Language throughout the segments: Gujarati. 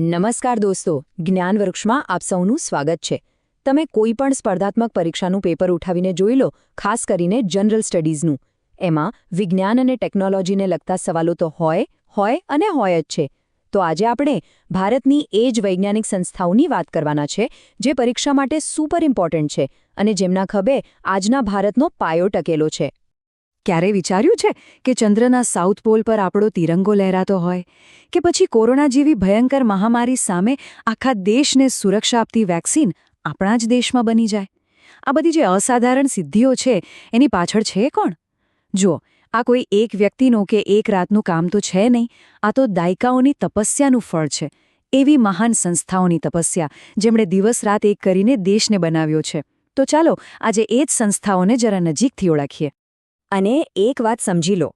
નમસ્કાર દોસ્તો, જ્ઞાન વૃક્ષમાં આપ સૌનું સ્વાગત છે. તમે કોઈ પણ સ્પર્ધાત્મક પરીક્ષાનું પેપર ઉઠાવીને જોઈ લો, ખાસ કરીને જનરલ સ્ટડીઝનું. એમાં વિજ્ઞાન અને ટેકનોલોજીને લગતા સવાલો તો હોય જ છે. તો આજે આપણે ભારતની એ જ વૈજ્ઞાનિક સંસ્થાઓની વાત કરવાના છે, જે પરીક્ષા માટે સુપર ઇમ્પોર્ટન્ટ છે અને જેમના ખભે આજના ભારતનો પાયો ટકેલો છે. ક્યારે વિચાર્યું છે કે ચંદ્રના સાઉથ પોલ પર આપણો તિરંગો લહેરાતો હોય, કે પછી કોરોના જેવી ભયંકર મહામારી સામે આખા દેશને સુરક્ષા આપતી વેક્સિન આપણા જ દેશમાં બની જાય? આ બધી જે અસાધારણ સિદ્ધિઓ છે એની પાછળ છે કોણ? જુઓ, આ કોઈ એક વ્યક્તિનું કે એક રાતનું કામ તો છે નહીં. આ તો દાયકાઓની તપસ્યાનું ફળ છે. એવી મહાન સંસ્થાઓની તપસ્યા જેમણે દિવસ રાત એક કરીને દેશને બનાવ્યો છે. તો ચાલો આજે એ જ સંસ્થાઓને જરા નજીકથી ઓળખીએ. અને એક વાત સમજી લો,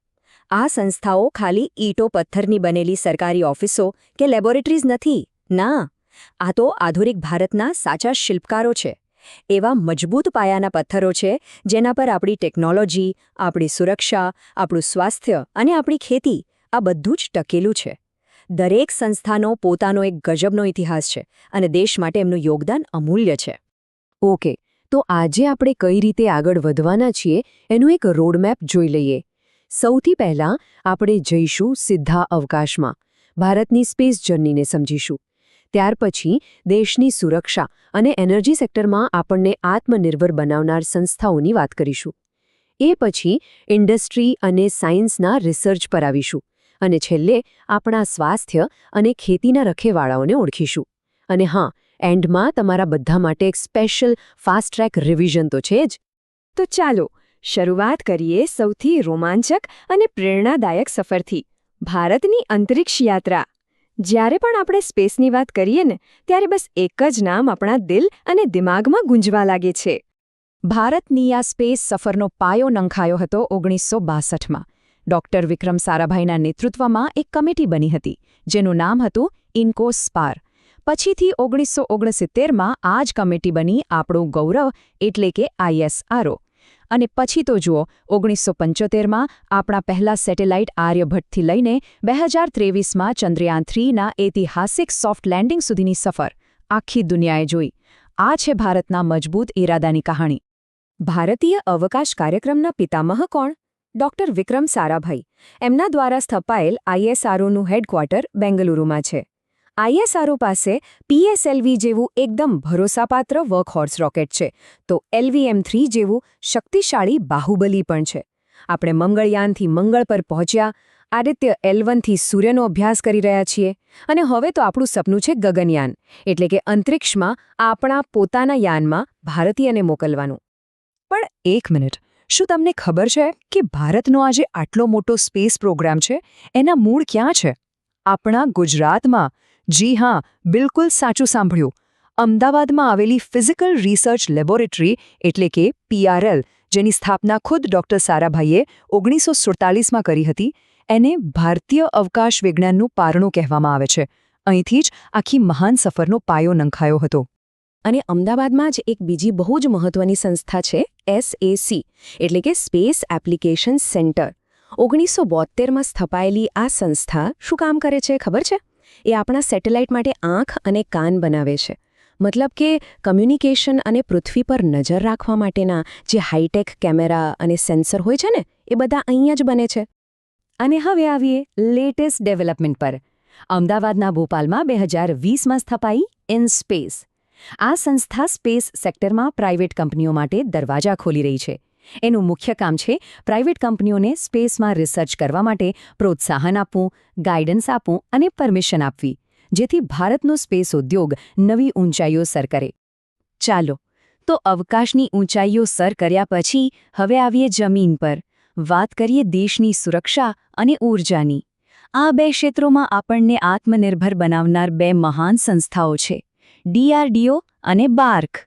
આ સંસ્થાઓ ખાલી ઈંટો પથ્થરની બનેલી સરકારી ઓફિસો કે લેબોરેટરીઝ નથી. ના, આ તો આધુનિક ભારતના સાચા શિલ્પકારો છે. એવા મજબૂત પાયાના પથ્થરો છે જેના પર આપણી ટેકનોલોજી, આપણી સુરક્ષા, આપણું સ્વાસ્થ્ય અને આપણી ખેતી આ બધું જ ટકેલું છે. દરેક સંસ્થાનો પોતાનો એક ગજબનો ઇતિહાસ છે અને દેશ માટે એમનું યોગદાન અમૂલ્ય છે. ઓકે, તો આજે આપણે કઈ રીતે આગળ વધવાના છીએ એનું એક રોડમેપ જોઈ લઈએ. સૌથી પહેલાં આપણે જઈશું સીધા અવકાશમાં, ભારતની સ્પેસ જર્નીને સમજીશું. ત્યાર પછી દેશની સુરક્ષા અને એનર્જી સેક્ટરમાં આપણને આત્મનિર્ભર બનાવનાર સંસ્થાઓની વાત કરીશું. એ પછી ઇન્ડસ્ટ્રી અને સાયન્સના રિસર્ચ પર આવીશું અને છેલ્લે આપણા સ્વાસ્થ્ય અને ખેતીના રખેવાળાઓને ઓળખીશું. અને હા, એન્ડમાં તમારા બધા માટે એક સ્પેશિયલ ફાસ્ટ ટ્રેક રિવિઝન તો છે જ. તો ચાલો શરૂઆત કરીએ સૌથી રોમાંચક અને પ્રેરણાદાયક સફરથી, ભારતની અંતરિક્ષ યાત્રા. જ્યારે પણ આપણે સ્પેસની વાત કરીએ ને, ત્યારે બસ એક જ નામ આપણા દિલ અને દિમાગમાં ગુંજવા લાગે છે. ભારતની આ સ્પેસ સફરનો પાયો નંખાયો હતો 1962માં. ડોક્ટર વિક્રમ સારાભાઈના નેતૃત્વમાં એક કમિટી બની હતી, જેનું નામ હતું ઇન્કોસ્પાર. પછીથી 1969માં આ જ કમિટી બની આપણું ગૌરવ એટલે કે ISRO. અને પછી તો જુઓ, 1975માં આપણા પહેલા સેટેલાઇટ આર્યભટ્ટથી લઈને 2023માં ચંદ્રયાન-3ના ઐતિહાસિક સોફ્ટ લેન્ડિંગ સુધીની સફર આખી દુનિયાએ જોઈ. આ છે ભારતના મજબૂત ઇરાદાની કહાણી. ભારતીય અવકાશ કાર્યક્રમના પિતામહ કોણ? ડોક્ટર વિક્રમ સારાભાઈ. એમના દ્વારા સ્થપાયેલ ISROનું હેડક્વાર્ટર બેંગલુરુમાં છે. ISRO પાસે PSLV જેવું એકદમ ભરોસાપાત્ર વર્કહોર્સ રોકેટ છે, તો LVM-3 જેવું શક્તિશાળી બાહુબલી પણ છે. આપણે મંગળયાનથી મંગળ પર પહોંચ્યા, આદિત્ય L1થી સૂર્યનો અભ્યાસ કરી રહ્યા છીએ, અને હવે તો આપણું સપનું છે ગગનયાન, એટલે કે અંતરિક્ષમાં આપણા પોતાના યાનમાં ભારતીયને મોકલવાનું. પણ એક મિનિટ, શું તમને ખબર છે કે ભારતનો આજે આટલો મોટો સ્પેસ પ્રોગ્રામ છે એના મૂળ ક્યાં છે? આપણા ગુજરાતમાં. જી હા, બિલકુલ સાચું સાંભળ્યું. અમદાવાદમાં આવેલી ફિઝિકલ રિસર્ચ લેબોરેટરી એટલે કે PRL, જેની સ્થાપના ખુદ ડોક્ટર સારાભાઈએ 1947માં કરી હતી, એને ભારતીય અવકાશ વિજ્ઞાનનું પારણું કહેવામાં આવે છે. અહીંથી જ આખી મહાન સફરનો પાયો નંખાયો હતો. અને અમદાવાદમાં જ એક બીજી બહુ જ મહત્વની સંસ્થા છે SAC, એટલે કે સ્પેસ એપ્લિકેશન સેન્ટર. 1972માં સ્થપાયેલી આ સંસ્થા શું કામ કરે છે ખબર છે? એ આપણા સેટેલાઇટ માટે આંખ અને કાન બનાવે છે. મતલબ કે કમ્યુનિકેશન અને પૃથ્વી પર નજર રાખવા માટેના જે હાઈટેક કેમેરા અને સેન્સર હોય છે ને, એ બધા અહીંયા જ બને છે. અને હવે આવીએ લેટેસ્ટ ડેવલપમેન્ટ પર. અમદાવાદના ભોપાલમાં 2020માં સ્થપાઈ ઇનસ્પેસ. આ સંસ્થા સ્પેસ સેક્ટરમાં પ્રાઇવેટ કંપનીઓ માટે દરવાજા ખોલી રહી છે. એનું મુખ્ય કામ છે પ્રાઇવેટ કંપનીઓને સ્પેસમાં રિસર્ચ કરવા માટે પ્રોત્સાહન આપવું, ગાઈડન્સ આપવું અને પરમિશન આપવી, જેથી ભારતનો સ્પેસ ઉદ્યોગ નવી ઊંચાઈઓ સર કરે. ચાલો, તો અવકાશની ઊંચાઈઓ સર કર્યા પછી હવે આવીએ જમીન પર. વાત કરીએ દેશની સુરક્ષા અને ઊર્જાની. આ બે ક્ષેત્રોમાં આપણને આત્મનિર્ભર બનાવનાર બે મહાન સંસ્થાઓ છે, DRDO અને BARC.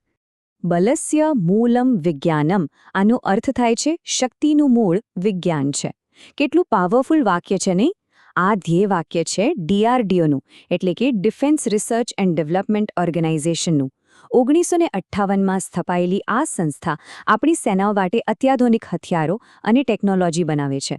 બલસ્ય મૂલમ વિજ્ઞાનમ, આનો અર્થ થાય છે શક્તિનું મૂળ વિજ્ઞાન છે. કેટલું પાવરફુલ વાક્ય છે નહીં? આ ધ્યેય વાક્ય છે DRDOનું, એટલે કે ડિફેન્સ રિસર્ચ એન્ડ ડેવલપમેન્ટ ઓર્ગેનાઇઝેશનનું. 1958માં સ્થપાયેલી આ સંસ્થા આપણી સેનાઓ માટે અત્યાધુનિક હથિયારો અને ટેકનોલોજી બનાવે છે.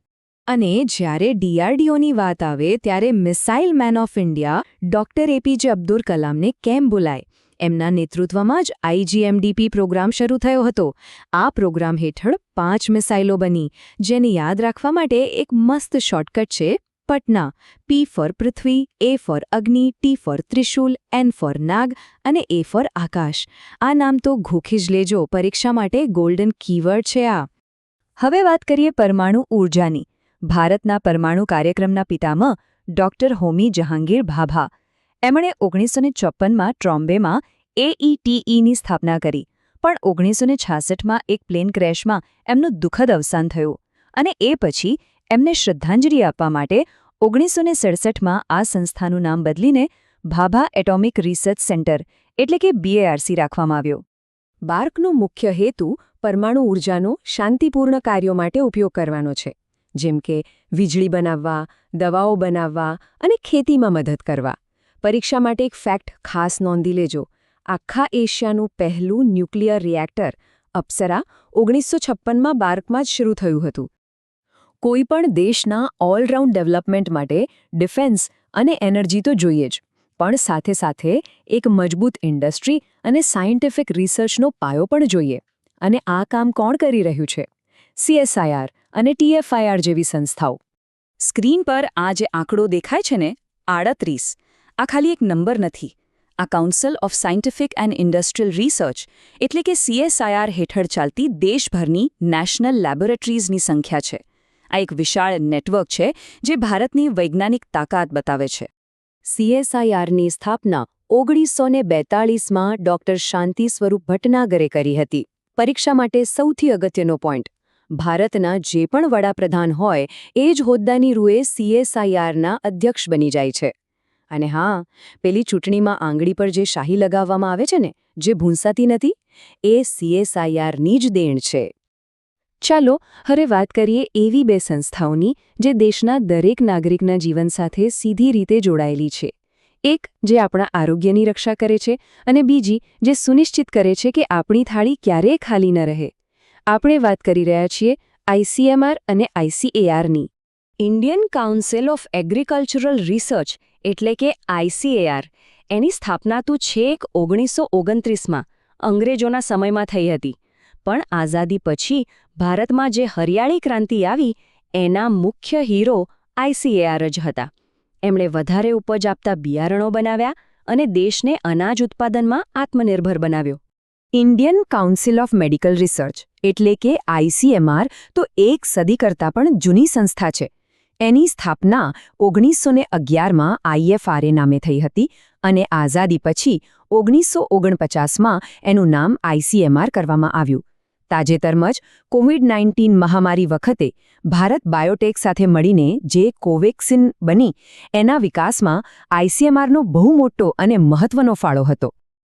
અને જ્યારે DRDOની વાત આવે ત્યારે missile man of India doctor APJ Abdul કલામને કેમ બોલાય? એમના નેતૃત્વમાં જ IGMDP પ્રોગ્રામ શરૂ થયો હતો. આ પ્રોગ્રામ હેઠળ 5 મિસાઇલો બની, જેને યાદ રાખવા માટે એક મસ્ત શોર્ટકટ છે Patna. P for Prithvi, A for Agni, T for Trishul, N for Nag અને A ફોર આકાશ. આ નામ તો ઘોખી જ લેજો, પરીક્ષા માટે ગોલ્ડન કીવર્ડ છે આ. હવે વાત કરીએ પરમાણુ ઊર્જાની. ભારતના પરમાણુ કાર્યક્રમના પિતામહ ડોક્ટર હોમી જહાંગીર ભાભા. એમણે 1956માં ટ્રોમ્બેમાં AETEની સ્થાપના કરી, પણ 1966માં એક પ્લેન ક્રેશમાં એમનું દુઃખદ અવસાન થયું અને એ પછી એમને શ્રદ્ધાંજલિ આપવા માટે 1967માં આ સંસ્થાનું નામ બદલીને ભાભા એટોમિક રિસર્ચ સેન્ટર એટલે કે BARC રાખવામાં આવ્યો. બાર્કનો મુખ્ય હેતુ પરમાણુ ઊર્જાનો શાંતિપૂર્ણ કાર્યો માટે ઉપયોગ કરવાનો છે, જેમ કે વીજળી બનાવવા, દવાઓ બનાવવા અને ખેતીમાં મદદ કરવા. પરીક્ષા માટે એક ફેક્ટ ખાસ નોંધી લેજો. આખા એશિયાનું પહેલું ન્યુક્લિયર રિએક્ટર અપ્સરા 1956માં બાર્કમાં જ શરૂ થયું હતું. કોઈપણ દેશના ઓલરાઉન્ડ ડેવલપમેન્ટ માટે ડિફેન્સ અને એનર્જી તો જોઈએ જ, પણ સાથે સાથે એક મજબૂત ઇન્ડસ્ટ્રી અને સાયન્ટિફિક રિસર્ચનો પાયો પણ જોઈએ. અને આ કામ કોણ કરી રહ્યું છે? CSIR અને TFIR જેવી સંસ્થાઓ. સ્ક્રીન પર આ જે આંકડો દેખાય છે ને, 38, આ ખાલી એક નંબર નથી. આ council of scientific and industrial research એટલે કે CSIR હેઠળ ચાલતી દેશભરની નેશનલ લેબોરેટરીઝની સંખ્યા છે. આ એક વિશાળ નેટવર્ક છે જે ભારતની વૈજ્ઞાનિક તાકાત બતાવે છે. CSIRની સ્થાપના 1942માં ડોક્ટર શાંતિ સ્વરૂપ ભટનાગરે કરી હતી. પરીક્ષા માટે સૌથી અગત્યનો પોઈન્ટ: ભારતના જે પણ વડાપ્રધાન હોય એ જ હોદ્દાની રૂએ CSIRના અધ્યક્ષ બની જાય છે. અને હા, પેલી ચૂંટણીમાં આંગળી પર જે શાહી લગાવવામાં આવે છે ને, જે ભૂંસાતી નથી, એ CSIRની જ દેણ છે. ચાલો હવે વાત કરીએ એવી બે સંસ્થાઓની જે દેશના દરેક નાગરિકના જીવન સાથે સીધી રીતે જોડાયેલી છે. એક જે આપણા આરોગ્યની રક્ષા કરે છે અને બીજી જે સુનિશ્ચિત કરે છે કે આપણી થાળી ક્યારેય ખાલી ન રહે. આપણે વાત કરી રહ્યા છીએ ICMR અને ICARની. Indian council of agricultural research એટલે કે ICAR. એની સ્થાપના તો છેક 1929માં અંગ્રેજોના સમયમાં થઈ હતી, પણ આઝાદી પછી ભારતમાં જે હરિયાળી ક્રાંતિ આવી એના મુખ્ય હીરો ICAR જ હતા. એમણે વધારે ઉપજ આપતા બિયારણો બનાવ્યા અને દેશને અનાજ ઉત્પાદનમાં આત્મનિર્ભર બનાવ્યો. Indian council of medical research એટલે કે ICMR તો એક સદી કરતાં પણ જૂની સંસ્થા છે. એની સ્થાપના 1911માં IFRA નામે થઈ હતી અને આઝાદી પછી 1949માં એનું નામ ICMR કરવામાં આવ્યું. તાજેતરમાં જ કોવિડ-19 મહામારી વખતે ભારત બાયોટેક સાથે મળીને જે કોવેક્સિન બની, એના વિકાસમાં ICMRનો બહુ મોટો અને મહત્વનો ફાળો હતો.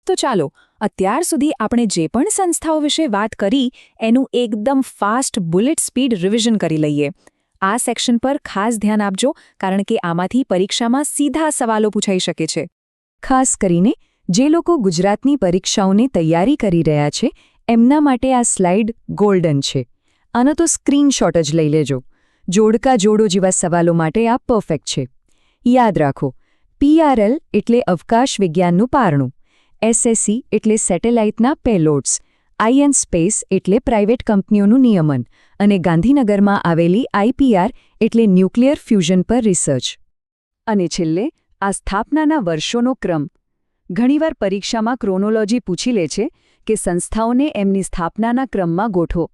તો ચાલો અત્યાર સુધી આપણે જે પણ સંસ્થાઓ વિશે વાત કરી એનું એકદમ ફાસ્ટ બુલેટ સ્પીડ રિવિઝન કરી લઈએ. આ સેક્શન પર ખાસ ધ્યાન આપજો, કારણ કે આમાંથી પરીક્ષામાં સીધા સવાલો પૂછાઈ શકે છે. ખાસ કરીને જે લોકો ગુજરાતની પરીક્ષાઓની તૈયારી કરી રહ્યા છે એમના માટે આ સ્લાઇડ ગોલ્ડન છે. આનો તો સ્ક્રીનશોટ જ લઈ લેજો. જોડકા જોડો જેવા સવાલો માટે આ પરફેક્ટ છે. યાદ રાખો, PRL એટલે અવકાશ વિજ્ઞાનનું પારણું, SSC એટલે સેટેલાઇટના પેલોડ્સ, IN સ્પેસ એટલે પ્રાઇવેટ કંપનીઓનું નિયમન અને ગાંધીનગરમાં આવેલી IPR એટલે ન્યુક્લિયર ફ્યુઝન પર રિસર્ચ. અને છેલ્લે આ સ્થાપનાના વર્ષોનો ક્રમ. ઘણીવાર પરીક્ષામાં ક્રોનોલોજી પૂછી લે છે કે સંસ્થાઓને એમની સ્થાપનાના ક્રમમાં ગોઠવો,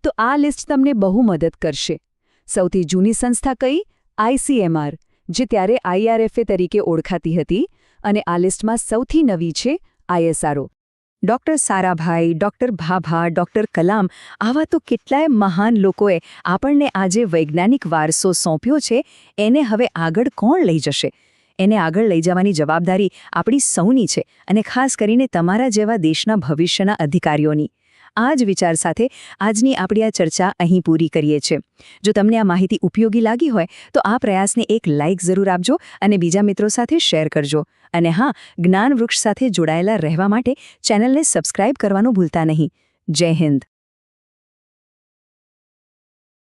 તો આ લિસ્ટ તમને બહુ મદદ કરશે. સૌથી જૂની સંસ્થા કઈ? ICMR, જે ત્યારે IRFA તરીકે ઓળખાતી હતી, અને આ લિસ્ટમાં સૌથી નવી છે ISRO. Doctor Sarabhai, doctor Bhabha, doctor Kalam, આવા તો કેટલાય મહાન લોકોએ આપણને આજે વૈજ્ઞાનિક વારસો સોંપ્યો છે. એને હવે આગળ કોણ લઈ જશે? એને આગળ લઈ જવાની જવાબદારી આપણી સૌની છે, અને ખાસ કરીને તમારા જેવા દેશના ભવિષ્યના અધિકારીઓની. આ જ વિચાર સાથે આજની આપણી આ ચર્ચા અહીં પૂરી કરીએ છીએ. જો તમને આ માહિતી ઉપયોગી લાગી હોય તો આ પ્રયાસને એક લાઇક જરૂર આપજો અને બીજા મિત્રો સાથે શેર કરજો. અને હા, જ્ઞાન વૃક્ષ સાથે જોડાયેલા રહેવા માટે ચેનલને સબસ્ક્રાઇબ કરવાનું ભૂલતા નહીં. જય હિન્દ.